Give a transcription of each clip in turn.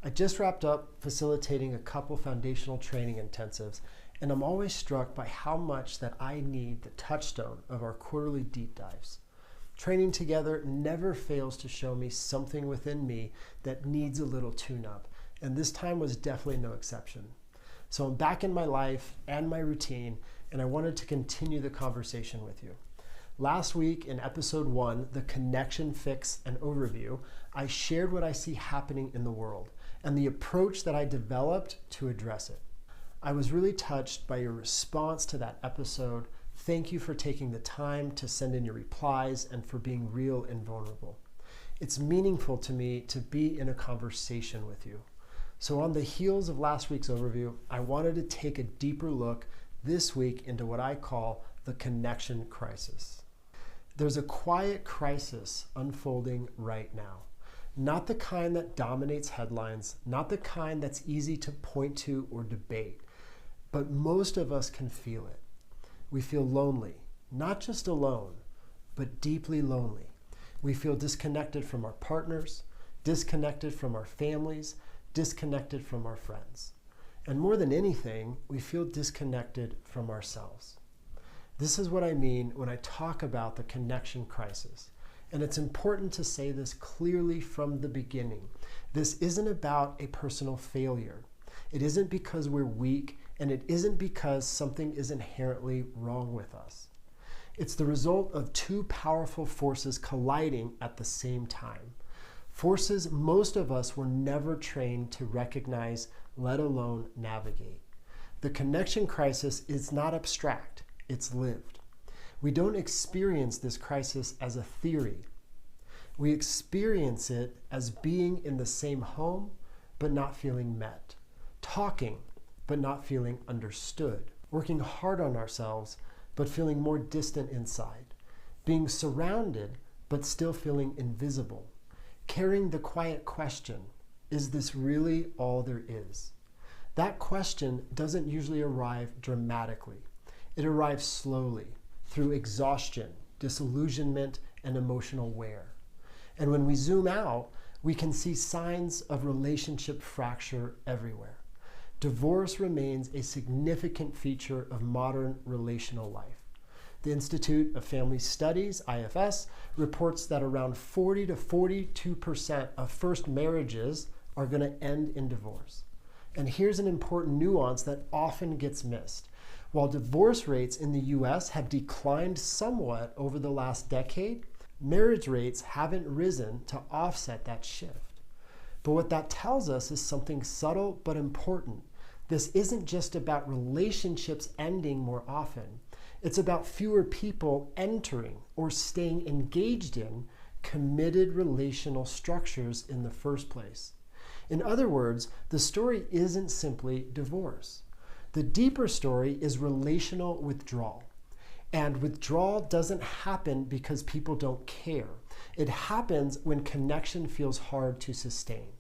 I just wrapped up facilitating a couple foundational training intensives, and I'm always struck by how much that I need the touchstone of our quarterly deep dives. Training together never fails to show me something within me that needs a little tune-up, and this time was definitely no exception. So I'm back in my life and my routine, and I wanted to continue the conversation with you. Last week in episode 1, the connection fix and overview, I shared what I see happening in the world and the approach that I developed to address it. I was really touched by your response to that episode. Thank you for taking the time to send in your replies and for being real and vulnerable. It's meaningful to me to be in a conversation with you. So on the heels of last week's overview, I wanted to take a deeper look this week into what I call the connection crisis. There's a quiet crisis unfolding right now. Not the kind that dominates headlines, not the kind that's easy to point to or debate, but most of us can feel it. We feel lonely, not just alone, but deeply lonely. We feel disconnected from our partners, disconnected from our families, disconnected from our friends. And more than anything, we feel disconnected from ourselves. This is what I mean when I talk about the connection crisis. And it's important to say this clearly from the beginning. This isn't about a personal failure. It isn't because we're weak, and it isn't because something is inherently wrong with us. It's the result of two powerful forces colliding at the same time. Forces most of us were never trained to recognize, let alone navigate. The connection crisis is not abstract, it's lived. We don't experience this crisis as a theory. We experience it as being in the same home, but not feeling met. Talking, but not feeling understood. Working hard on ourselves, but feeling more distant inside. Being surrounded, but still feeling invisible. Carrying the quiet question, is this really all there is? That question doesn't usually arrive dramatically. It arrives slowly, through exhaustion, disillusionment, and emotional wear. And when we zoom out, we can see signs of relationship fracture everywhere. Divorce remains a significant feature of modern relational life. The Institute of Family Studies, IFS, reports that around 40 to 42% of first marriages are going to end in divorce. And here's an important nuance that often gets missed. While divorce rates in the US have declined somewhat over the last decade, marriage rates haven't risen to offset that shift. But what that tells us is something subtle but important. This isn't just about relationships ending more often. It's about fewer people entering or staying engaged in committed relational structures in the first place. In other words, the story isn't simply divorce. The deeper story is relational withdrawal. And withdrawal doesn't happen because people don't care. It happens when connection feels hard to sustain.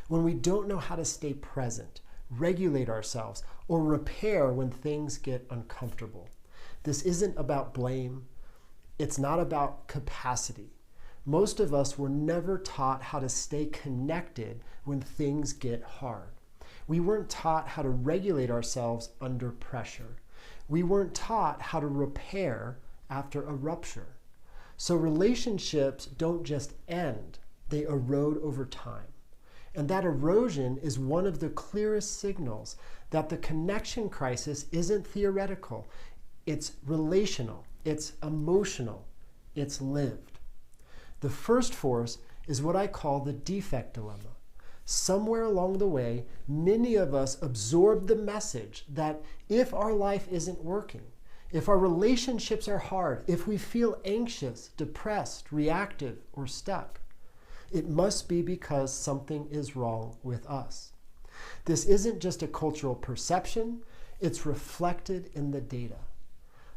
When we don't know how to stay present, regulate ourselves, or repair when things get uncomfortable. This isn't about blame. It's not about capacity. Most of us were never taught how to stay connected when things get hard. We weren't taught how to regulate ourselves under pressure. We weren't taught how to repair after a rupture. So relationships don't just end, they erode over time. And that erosion is one of the clearest signals that the connection crisis isn't theoretical. It's relational, it's emotional, it's lived. The first force is what I call the defect dilemma. Somewhere along the way, many of us absorb the message that if our life isn't working, if our relationships are hard, if we feel anxious, depressed, reactive, or stuck, it must be because something is wrong with us. This isn't just a cultural perception, it's reflected in the data.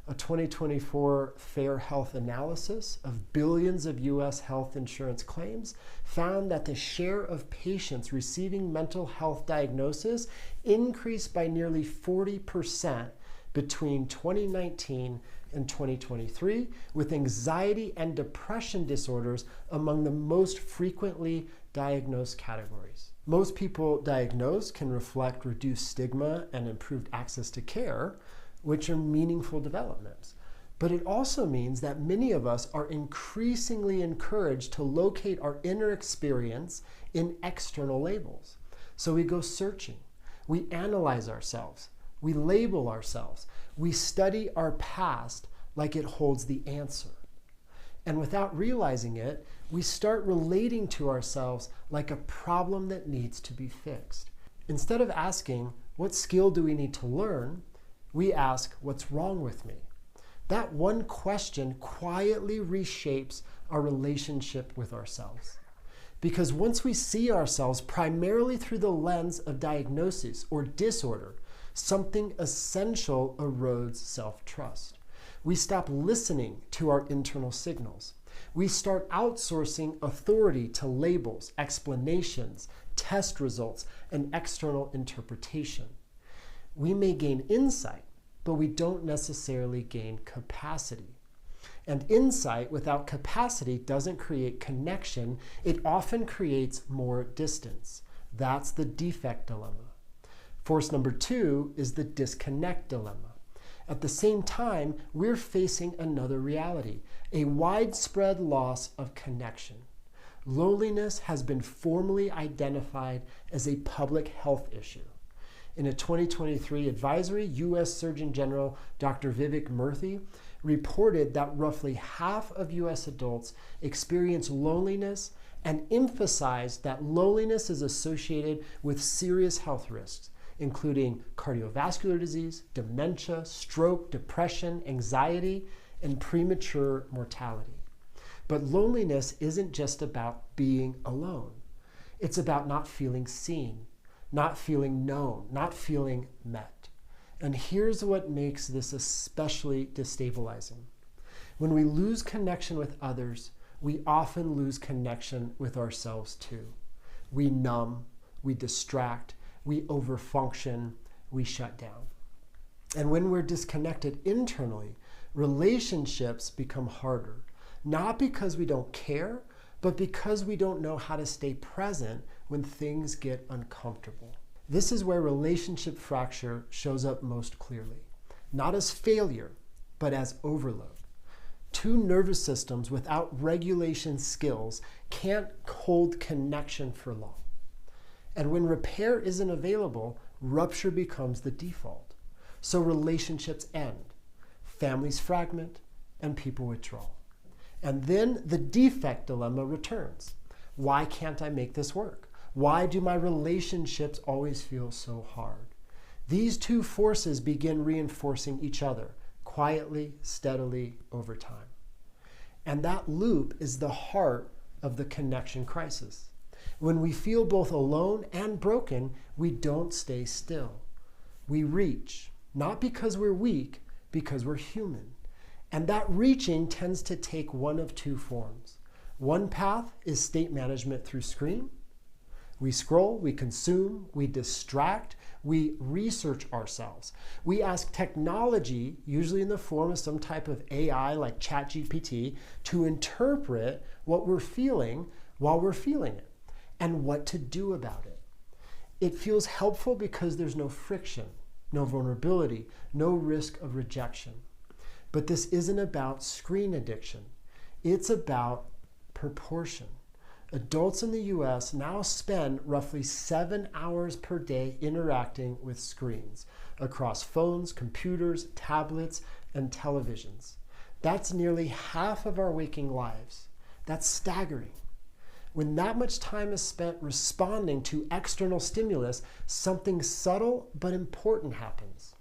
A 2024 Fair Health analysis of billions of US health insurance claims found that the share of patients receiving mental health diagnosis increased by nearly 40% between 2019 and 2023, with anxiety and depression disorders among the most frequently diagnosed categories. Most people diagnosed can reflect reduced stigma and improved access to care, which are meaningful developments. But it also means that many of us are increasingly encouraged to locate our inner experience in external labels. So we go searching, we analyze ourselves, we label ourselves, we study our past like it holds the answer. And without realizing it, we start relating to ourselves like a problem that needs to be fixed. Instead of asking, what skill do we need to learn? We ask, what's wrong with me? That one question quietly reshapes our relationship with ourselves. Because once we see ourselves primarily through the lens of diagnosis or disorder, something essential erodes self-trust. We stop listening to our internal signals. We start outsourcing authority to labels, explanations, test results, and external interpretation. We may gain insight, but we don't necessarily gain capacity. And insight without capacity doesn't create connection. It often creates more distance. That's the defect dilemma. Force number 2 is the disconnect dilemma. At the same time, we're facing another reality, a widespread loss of connection. Loneliness has been formally identified as a public health issue. In a 2023 advisory, U.S. Surgeon General Dr. Vivek Murthy reported that roughly half of U.S. adults experience loneliness and emphasized that loneliness is associated with serious health risks, including cardiovascular disease, dementia, stroke, depression, anxiety, and premature mortality. But loneliness isn't just about being alone. It's about not feeling seen, not feeling known, not feeling met. And here's what makes this especially destabilizing. When we lose connection with others, we often lose connection with ourselves too. We numb, we distract, we overfunction, we shut down. And when we're disconnected internally, relationships become harder, not because we don't care, but because we don't know how to stay present when things get uncomfortable. This is where relationship fracture shows up most clearly, not as failure, but as overload. Two nervous systems without regulation skills can't hold connection for long. And when repair isn't available, rupture becomes the default. So relationships end, families fragment, and people withdraw. And then the defect dilemma returns. Why can't I make this work? Why do my relationships always feel so hard? These two forces begin reinforcing each other, quietly, steadily, over time. And that loop is the heart of the connection crisis. When we feel both alone and broken, we don't stay still. We reach, not because we're weak, because we're human. And that reaching tends to take one of two forms. One path is state management through screen. We scroll, we consume, we distract, we research ourselves. We ask technology, usually in the form of some type of AI like ChatGPT, to interpret what we're feeling while we're feeling it, and what to do about it. It feels helpful because there's no friction, no vulnerability, no risk of rejection. But this isn't about screen addiction. It's about proportion. Adults in the US now spend roughly 7 hours per day interacting with screens across phones, computers, tablets, and televisions. That's nearly half of our waking lives. That's staggering. When that much time is spent responding to external stimulus, something subtle but important happens.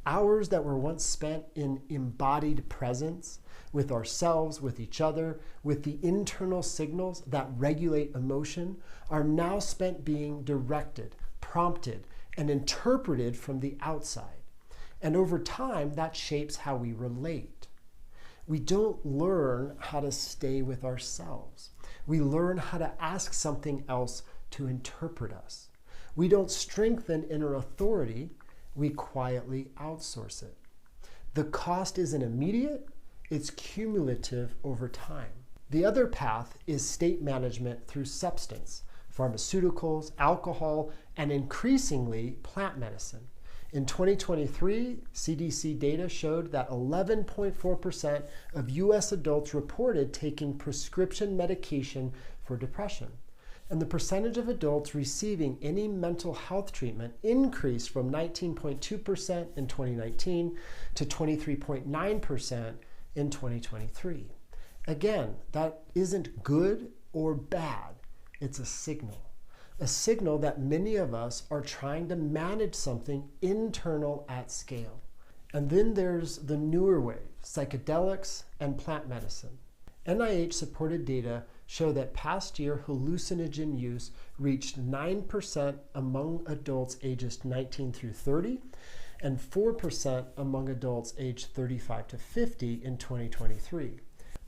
Hours that were once spent in embodied presence with ourselves, with each other, with the internal signals that regulate emotion, are now spent being directed, prompted, and interpreted from the outside. And over time, that shapes how we relate. We don't learn how to stay with ourselves. We learn how to ask something else to interpret us. We don't strengthen inner authority. We quietly outsource it. The cost isn't immediate, it's cumulative over time. The other path is state management through substance, pharmaceuticals, alcohol, and increasingly plant medicine. In 2023, CDC data showed that 11.4% of US adults reported taking prescription medication for depression. And the percentage of adults receiving any mental health treatment increased from 19.2% in 2019 to 23.9% in 2023. Again, that isn't good or bad. It's a signal that many of us are trying to manage something internal at scale. And then there's the newer wave, psychedelics and plant medicine. NIH-supported data show that past year hallucinogen use reached 9% among adults ages 19 through 30 and 4% among adults aged 35 to 50 in 2023.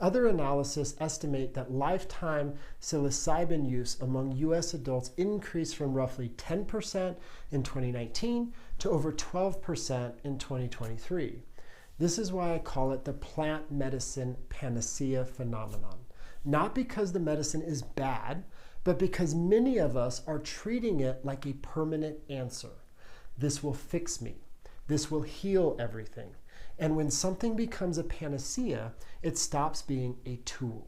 Other analysis estimate that lifetime psilocybin use among US adults increased from roughly 10% in 2019 to over 12% in 2023. This is why I call it the plant medicine panacea phenomenon. Not because the medicine is bad, but because many of us are treating it like a permanent answer. This will fix me. This will heal everything. And when something becomes a panacea, it stops being a tool.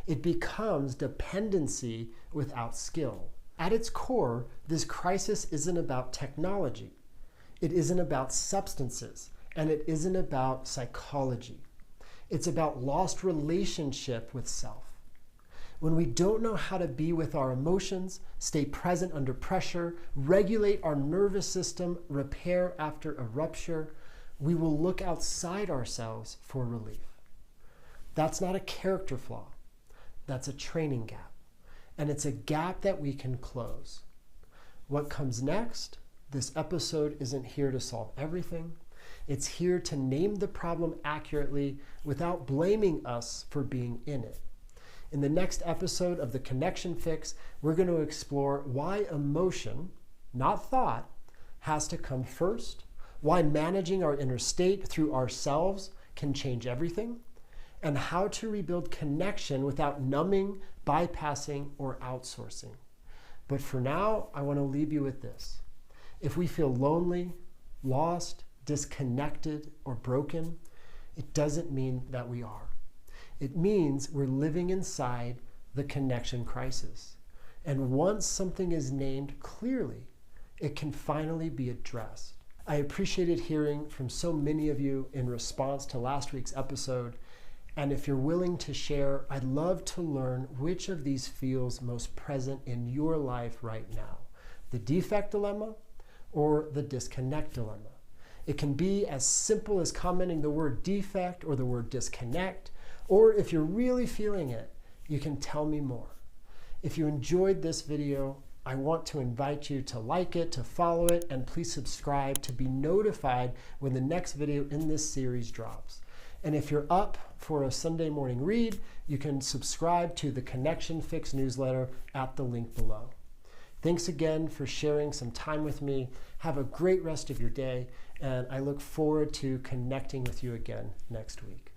It becomes dependency without skill. At its core, this crisis isn't about technology. It isn't about substances, and it isn't about psychology. It's about lost relationship with self. When we don't know how to be with our emotions, stay present under pressure, regulate our nervous system, repair after a rupture, we will look outside ourselves for relief. That's not a character flaw. That's a training gap. And it's a gap that we can close. What comes next? This episode isn't here to solve everything. It's here to name the problem accurately without blaming us for being in it. In the next episode of The Connection Fix, we're going to explore why emotion, not thought, has to come first, why managing our inner state through ourselves can change everything, and how to rebuild connection without numbing, bypassing, or outsourcing. But for now, I want to leave you with this. If we feel lonely, lost, disconnected, or broken, it doesn't mean that we are. It means we're living inside the connection crisis. And once something is named clearly, it can finally be addressed. I appreciated hearing from so many of you in response to last week's episode. And if you're willing to share, I'd love to learn which of these feels most present in your life right now. The defect dilemma or the disconnect dilemma. It can be as simple as commenting the word defect or the word disconnect, or if you're really feeling it, you can tell me more. If you enjoyed this video, I want to invite you to like it, to follow it, and please subscribe to be notified when the next video in this series drops. And if you're up for a Sunday morning read, you can subscribe to the Connection Fix newsletter at the link below. Thanks again for sharing some time with me. Have a great rest of your day, and I look forward to connecting with you again next week.